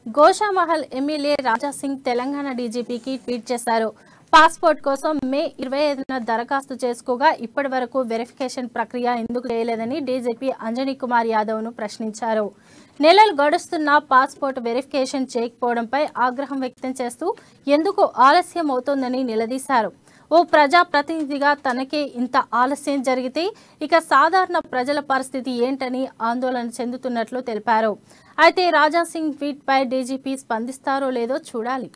Goshamahal MLA Raja Singh Telangana డీజీపీకి tweet చేశారు. Passport కోసం మే 25న దరఖాస్తు చేసుకోగా ఇప్పటి వరకు వెరిఫికేషన్ ప్రక్రియ ఎందుకు చేయలేదని డీజీపీ అంజనీ కుమార్ యాదవ్ను ప్రశ్నించారు. నెలలు గడుస్తున్నా పాస్పోర్ట్ వెరిఫికేషన్ చేయకపోవడంపై ఆగ్రహం వ్యక్తం చేస్తూ ఎందుకు ఆలస్యం అవుతోందని నిలదీశారు. ఓ ప్రజా ప్రతినిధిగా తనకే ఇంత ఆలస్యం జరిగితే ఇక సాధారణ ప్రజల పరిస్థితి ఏంటని ఆందోళన చెందుతున్నట్లు తెలిపారు. అయితే రాజా సింగ్ ట్వీట్ పై డీజీపీ స్పందిస్తారో లేదో చూడాలి.